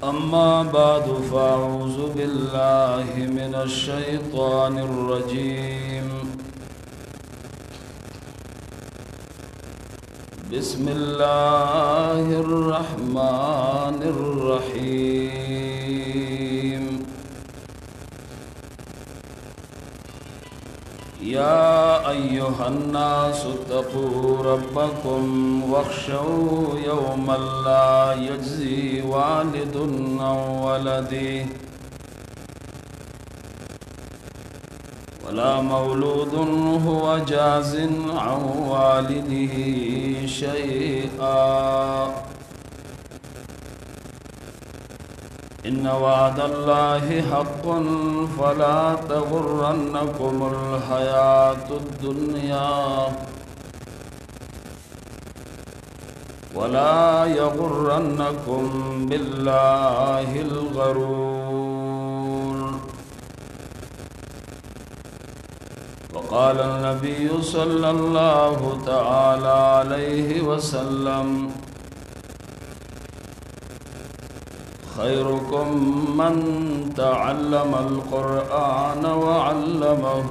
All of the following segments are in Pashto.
أما بعد فأعوذ بالله من الشيطان الرجيم. بسم الله الرحمن الرحيم. يا أيها الناس اتقوا ربكم واخشوا يوما لا يجزي والد عن ولده ولا مولود هو جاز عن والده شيئا إن وعد الله حق فلا تغرنكم الحياة الدنيا ولا يغرنكم بالله الغرور. وقال النبي صلى الله تعالى عليه وسلم خيركم من تعلم القرآن وعلمه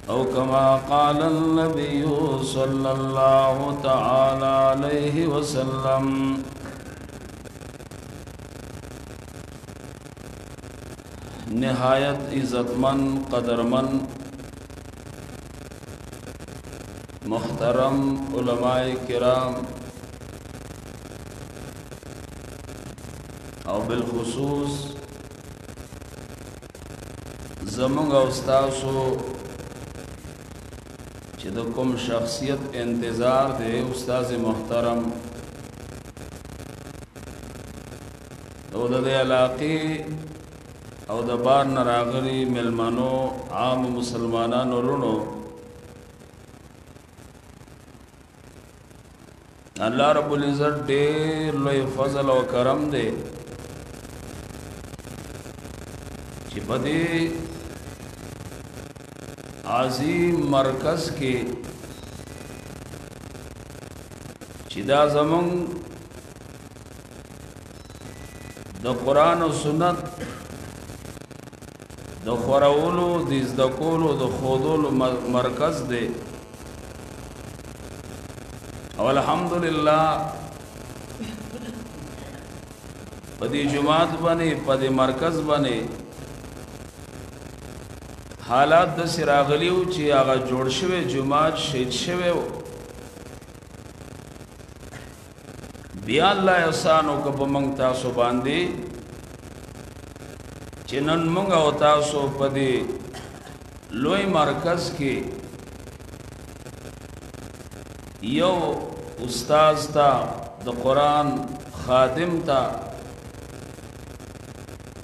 أو كما قال النبي صلى الله تعالى عليه وسلم. نهایت عزتمن قدرمن محترم علماء کرام او بالخصوص زمونږ استادو چې د کوم شخصیت انتظار دی استاد محترم او د علاقې او د بار نراغلی ملمنو عام مسلمانانو لونو الله رب العزت ډېر لوی فضل او کرم دی چې په دې عظیم مرکز کې چې دا زمون د قرآن او سنت د خورولو د زده کولو د ښودلو مرکز دی او الحمدلله په دې جماعت باندې په دې مرکز باندې حالات د سراغلیو چې هغه جوړ شوی جماعت شهید شوی بیا الله احسان وکړ په موږ تاسو باندې چې نن موږ او تاسو په دې لوی مرکز کې یو استاد تا د قرآن خادم تا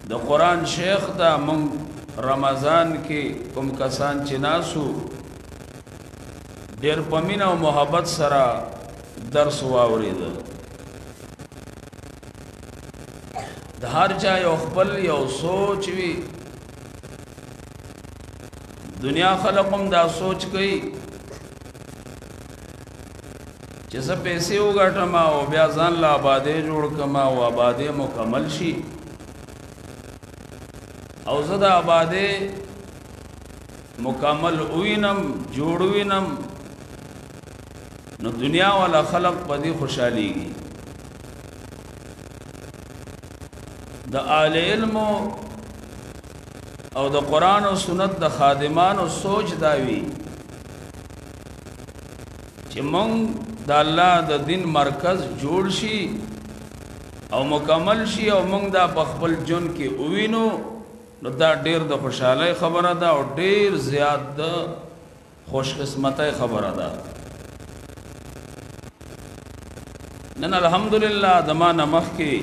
د قرآن شیخ تا موږ رمضان کې کوم کسان چې ناسو ډېر په مینه او محبت سره درس واورېده. د هر چا یو خپل یو سوچ وي دنیا خلق هم دا سوچ کوي چې زه پیسې وګټم او بیا ځان له آبادۍ جوړ کړم او آبادۍ مکمل شي او زه د آبادۍ مکمل وینم جوړ وینم نو دنیا والا خلق په دې خوشحالیږي. د اهل علم او د قرآن او سنت د خادمانو سوچ دا وي چې مونږ د الله د دین مرکز جوړ شي او مکمل شي او مونږ دا په خپل جون کې ووینو نو دا ډېر د خوشحالۍ خبره ده او ډېر زیات د خوش قسمتۍ خبره ده. نن الحمدلله د ما نه مخکې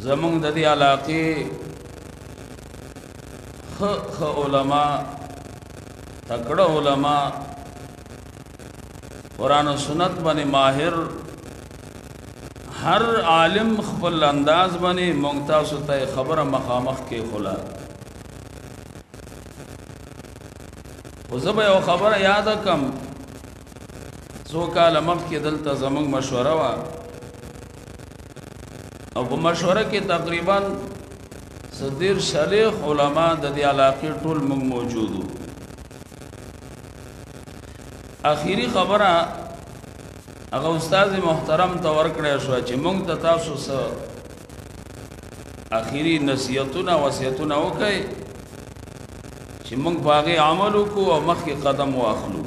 زمونږ د دې علاقې ښه علما تکړه علما قرآن و سنت باندې ماهر هر عالم خپل انداز باندې ممتاز ته خبره مخامخ کې خلا وزبه یو خبره یاد کم څو کال مخکې دلته زمونږ مشوره وه او په مشوره کې تقریبا صدر شلیخ علما د دې علاقې ټول موږ موجودو. اخیری خبره هغه استاد محترم ته ورکړی شو چې موږ ته تاسو سره اخیری نصیحتونه وصیتونه وکړئ چې موږ په هغې عمل وکړو او مخکې قدم واخلو.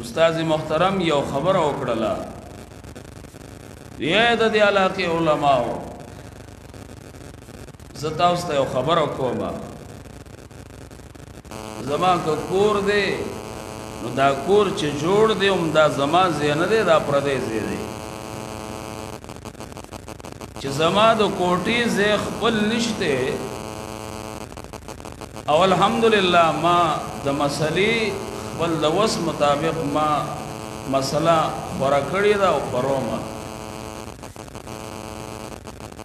استاد محترم یو خبره وکړله، ویې د دې علاقې علماو زه تاسو ته یو خبره کوم، زما که کور دی نو دا کور چې جوړ دی هم دا زما ځای نه دی، دا پردی ځای دی. چې زما د کوټې ځای خپل نشته او الحمدلله ما د مسلې خپل د وس مطابق ما مسله خورا کړې ده او خرومه.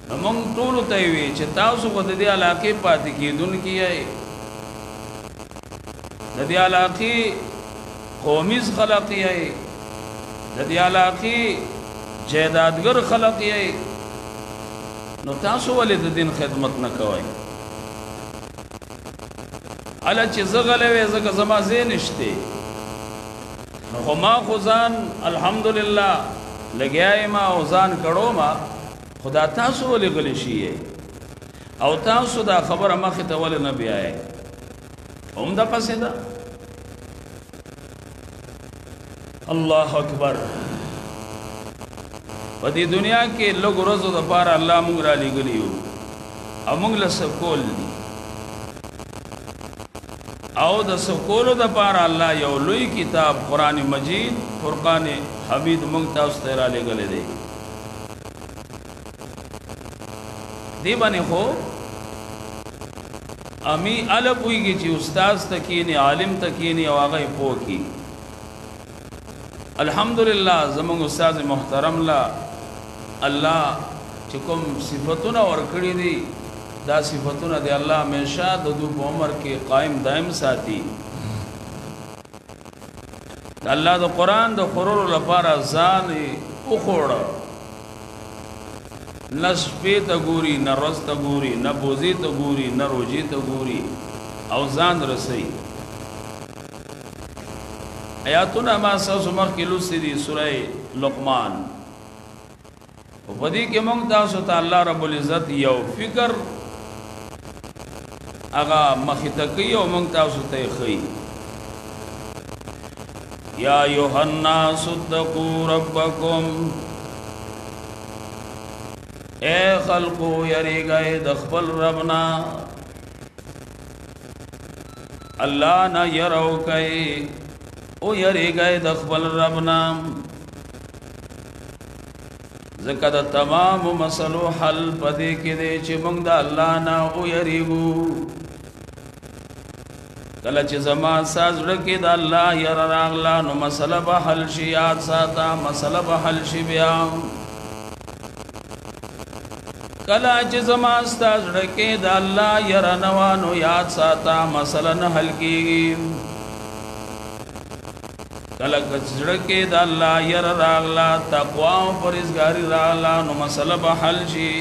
نو موږ ټولو ته وی چې تاسو خو د دې علاقې پاتې کېدونکي یئ، د دې علاقې قومیز خلق یئ، د دې علاقې جایدادګر خلق یئ، نو تاسو ولې د دین خدمت نه کوئ؟ هله چې زه غلی وی ځکه زما ځای نشته، نو خو ما خو ځان الحمدلله لګیا یم او ځان کړومه، خدا تاسو ولې غلی شئ او تاسو دا خبره مخې ته ولې نه بیایئ؟ همدقسې ده. الله اکبر. په دې دنیا کې لږ ورځو دپاره الله موږ را لېږلي یو او موږ له سکول دي او د سکولو دپاره الله یو لوی کتاب قرآن مجید فرقان حمید موږ تاسو ته را لېږلی دی. دی باندې خو امی اله پوهېږي چې استاذ ته کښېني، عالم ته کښېني او هغه یې پوه کړي. الحمدلله زموږ استاد محترم لا الله چې کوم صفتونه ورکړي دي دا صفتونه دی الله همیشه د دوی په عمر کې قائم دائم ساتي. الله د قرآن د خورولو لپاره ځان یې وخوړه، نه شپې ته ګوري، نه ورځ ته ګوري، نه بوزي ته ګوري، نه روژې ته ګوري او ځان رسوي. آیاتونه ما ستاسو مخکې لوستي دي سوره لقمان، او په دې کې موږ تاسو ته الله رب العزت یو فکر هغه مخې ته کوي او موږ تاسو ته یې ښیي. یا ایها الناس اتقوا ربکم، اے خلقو یریږئ د خپل ربنا، الله نه یره وکئ او یریږئ د خپل ربنا، ځکه د تمامو مسلو حل په دې کې دی چې موږ د الله نه ویریږو. کله چې زما ستا زړه کې د الله یره راغله نو مسله به حل شي. یاد ساته مسله به حل شي. بیا کله چې زما ستا زړه کې د الله یره نه وه نو یاد ساته مسله نه حل کېږي. کله چې زړه کې د الله یره راغله، تقوا او پرهیزګاري راغله نو مسله به حل شي.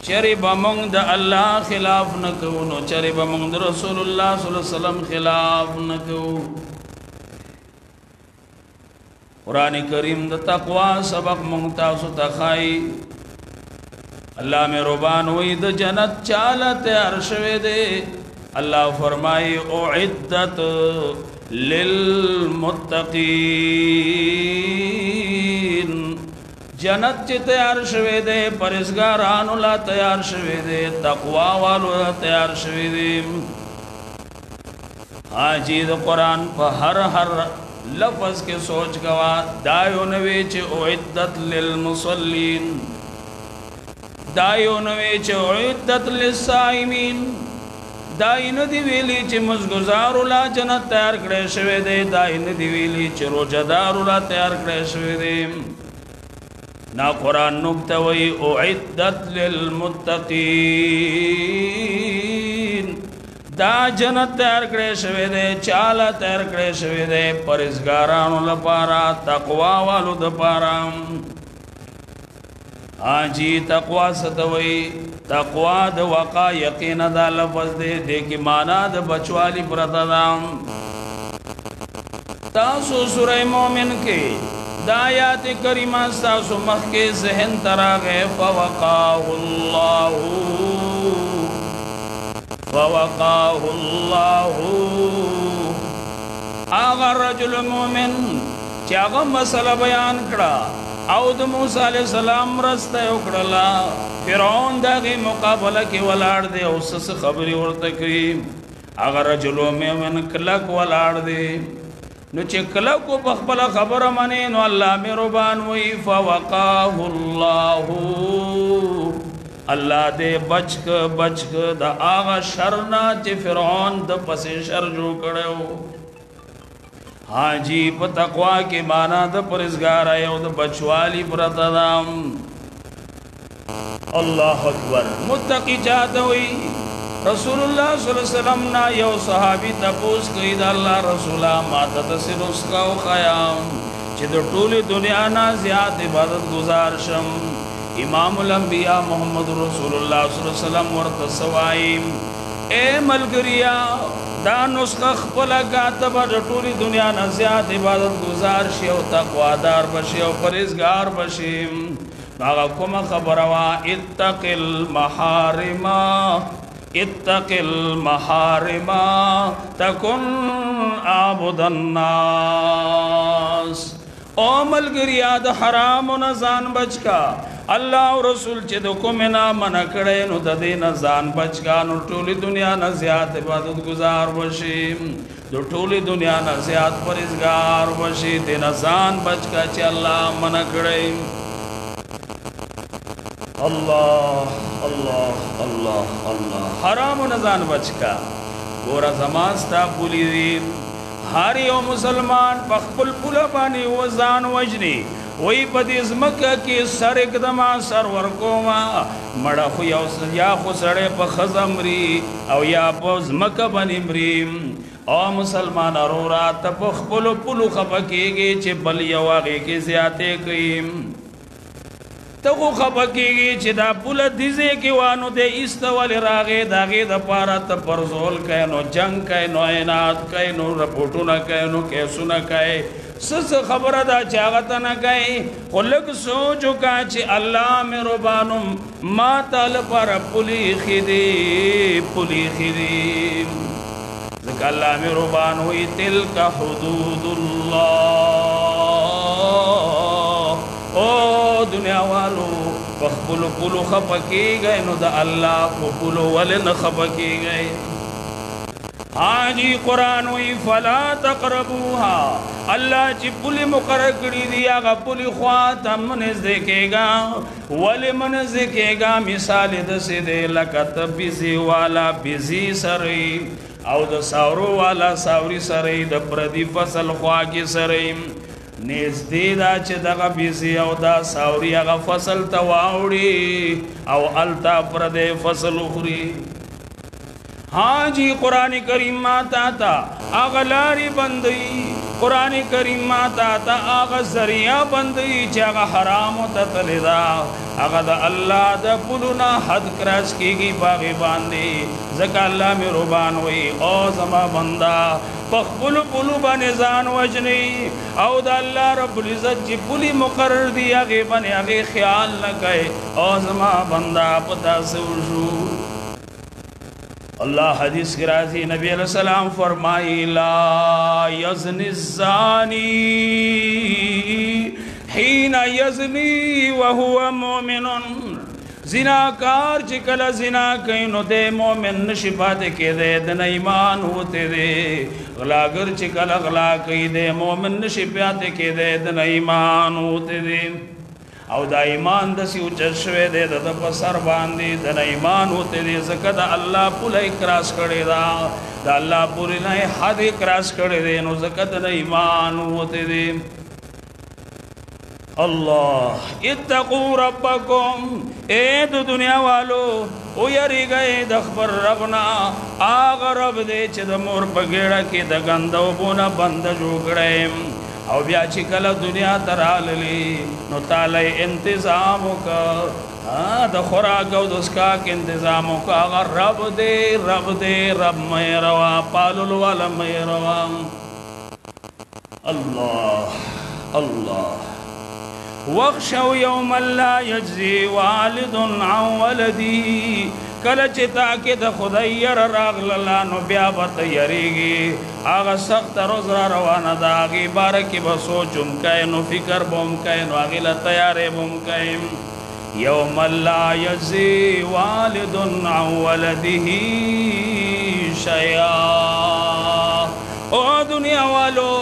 چرې به موږ د الله خلاف نه کوو نو چرې به موږ د رسول الله صلی الله علیه وسلم خلاف نه کوو. قرآن کریم د تقوا سبق موږ تاسو ته ښایي. الله مهربان وی د جنت چاله تیار شوی دی. الله فرمایي اعدت للمتقین، جنت چې تیار شوی دی پرهیزګارانو لا تیار شوی دی، تقوا والو لا تیار شوی دی. حاجی د قرآن په هر لفظ کې سوچ کوا، دا یو نه وی چې اعدت للمصلین، دا یو نه وی چې اعدت للصائمین، دا یې نه دی ویلي چې مزګزارو لا جنت تیار کړی شوی دی، دا یې نه دی ویلي چې روژهدارو لا تیار کړی شوی دی. نا قرآن نکته وی اعدت للمتقین، دا جنت تیار کړی شوی دی، چاله تیار کړی شوی دی؟ پرهیزګارانو لپاره، تقوا والو دپاره. آجی تقوی ستوئی تقوی دا وقا یقین دا لفظ دے دے کی مانا دا بچوالی پرتدام تاسو سورہ مومن کے دایات کریمہ تاسو مخ کے ذہن تراغے فوقاہ اللہ آغا رجل مومن چاگا مسئلہ بیان کڑا او د موسی علیہ السلام رسته وکړه فرعون دغه مقابله کې ولاړ دی او سس خبري ورته کوي هغه رجل مومن کلک ولاړ دی نو چې کلک په خپل خبره منی نو الله مهربان وي فوقاه الله دې بچک د هغه شر نه چې فرعون د پسې شر جوړ کړو حاجی په تقوا کې معنا د پرهیزګار او د بچوالی پرتدام الله اکبر متقی چاته وي رسول الله صلی الله علیه وسلم نا یو صحابي تپوس کوي د الله رسولا ماته تاسو کا او خیام چې د ټولي دنیا نه زیات عبادت گزار شم امام الانبیاء محمد رسول الله صلی الله علیه وسلم ورته سوایم اے ملګریا دا نسخه خپل کاتب د ټولي دنیا نه زیات عبادت گزار شي او تقوادار بشي او پرهیزګار بشي هغه کومه خبره وا اتق المحارم تكن عبد الناس او ملګریا د حرام نه ځان بچکا الله او رسول چې د کوم نه منع کړي نو د دې نه ځان بچکا نو ټولي دنیا نه زیات عبادت گزار وشي د ټولي دنیا نه زیات پرهیزګار وشي د نه ځان بچکا چې الله منع کړي الله الله الله الله حرام نه ځان بچکا ګور زماستا پولی دی هر یو مسلمان په خپل پوله باندې وزان وجني وی پدې زمکه کې سر اقدما سر ورکوما مړه خو یو یا خو سړې په خزمري او یا په زمکه باندې مري او مسلمان اورا ته په خپل پلو خپکیږي چې بل یو هغه کې زیاتې کوي ته خو خپکیږي چې دا پوله دیزه کې وانو دې استول راغې داغه د پاره ته پرزول کینو جنگ کینو عنایت کینو رپورټونه کینو کیسونه کوي سس خبره دا چاغت نه کوي خلق سوچو کا چې الله مهربانم ما تعالی پر پولی خدي ذکر الله مهربان وي تلک حدود الله او دنیا والو خپل پلو خپکیږي نو د الله په پلو ولن خپکیږي آجی قرآن وی فلا تقربوها اللہ چی پولی مقرر کری دیا گا پولی خواتا منز دیکھے گا ولی منز دیکھے گا مثال دسی دے لکت بیزی والا بیزی سری او د ساورو والا ساوری سری د پردی فصل خواکی سری نیز دیدا چه دغا بیزی او دا ساوری اغا فصل تواوڑی او التا پردی فصل اخری ہاں جی قرآن کریم ماتا تا آغا لاری بندی قرآن کریم ماتا تا آغا ذریعہ بندی چاگا حرامو تا تلیدا آغا دا اللہ دا پلونا حد کراس کی گی باغی باندی زکا اللہ میں روبان ہوئی او زما بندہ پخپل پلو بانزان وجنی او دا اللہ رب العزت جی پلی مقرر دی آغی بانی آغی خیال نکے او زما بندہ پتا سوشو اللہ حدیث کی راضی نبی علیہ السلام فرمائی لا یزنی الزانی حین یزنی وہو مومن زناکار چکل زنا کئینو دے مومن نشفات کے دے دن ایمان ہوتے دے غلاگر چکل غلا کئی دے مومن نشفات کے دے دن ایمان ہوتے دے او دا ایمان دسی اوچت شوے دے دا پسر باندی دا ایمان ہوتے دے زکا دا اللہ پولا اکراس کردے دا اللہ پولی نئے حد اکراس کردے دے نو زکا دا ایمان ہوتے دے اللہ اتقو ربکم اے دو دنیا والو او یری گئے دخبر ربنا آغا رب دے چھ دا مور پگیڑا کی دا گندو بونا بند جو گڑے او بیا چې کله دنیا ته راغلی نو تعالی انتظام وکړه د خوراک او د اسکاک انتظام وکړه هغه رب دې رب مې روا پاللو والا مې روا الله الله واخشوا يوما لا يجزي والد عن ولده کله چې تاکي د خدای ير راغله نو بیا به تیریږي هغه سخت روز را روانه ده هغې باره کې به سوچ هم کوي نو فکر به هم کوي نو هغې له تیارې به هم کوي یوم لا یجزي والد عن ولده شیئا او دنیا والو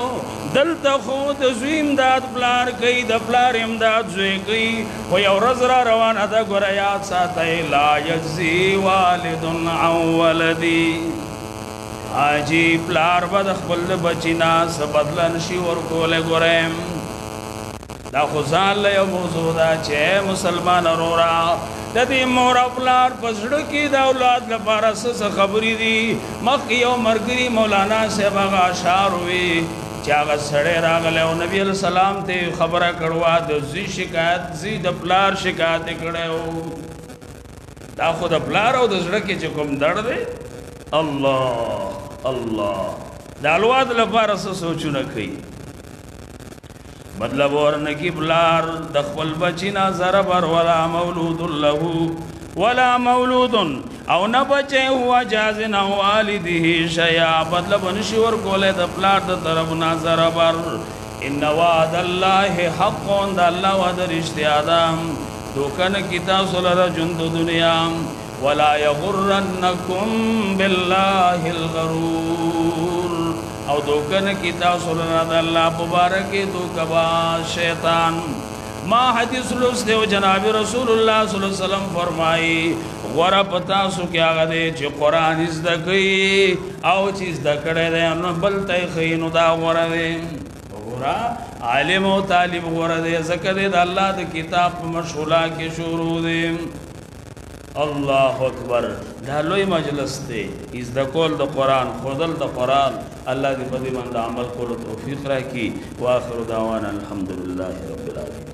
دلته خو د زوی امداد پلار کوي د پلار امداد زوی کوي خو یو ورځ را روانه ده ګوره یاد ساتئ لا یجزي والد عن ولدي حاجي پلار به د خپل بچي نه څه بدله نشي ورکولی ګورئ دا خو ځان له یو موضوع ده چې مسلمان وروره د دې مور او پلار په زړه کې د اولاد لپاره څه خبرې دي مخکې یو ملګري مولانا صاحب هغه اشعار وي چې هغه سړی راغلی او نبي علیه السلام ته خبره کړوه د زوی شکایت زوی د پلار شکایت یې کړی و دا خو د پلار او د زړه کې چې کوم درد دی الله د اولاد لپاره څه سوچونه کوي مطلب ورنکی پلار د خپل بچی نه ضربر ولا مولود له ولا مولود او نه بچه هو جاز نه والده شیا مطلب نشي ورکوله د پلار د طرف نه ضربر ان وعد الله حق د الله وعده رښتیا ده دوکن کتاب سره ژوند دنیا ولا یغرنکم بالله الغرور او دوکن کتاب سره د الله مبارک دوکبا شیطان ما حدیث لسته و جناب رسول الله صلی الله علیه وسلم فرمائی غورا پتا سو کیا غدے چې قرآن زده کوي او چې زده کړی دی نو بل ته ښیي نو دا غوره دی غورا عالم او طالب غوره دی ځکه دی د الله د کتاب په مشغوله کې شروع دی الله اکبر دا لوی مجلس دی زده کول د قرآن خودل د قرآن الله دې په دې باندې عمل کولو توفیق راکړي واخر دعوانا الحمدلله رب العالمین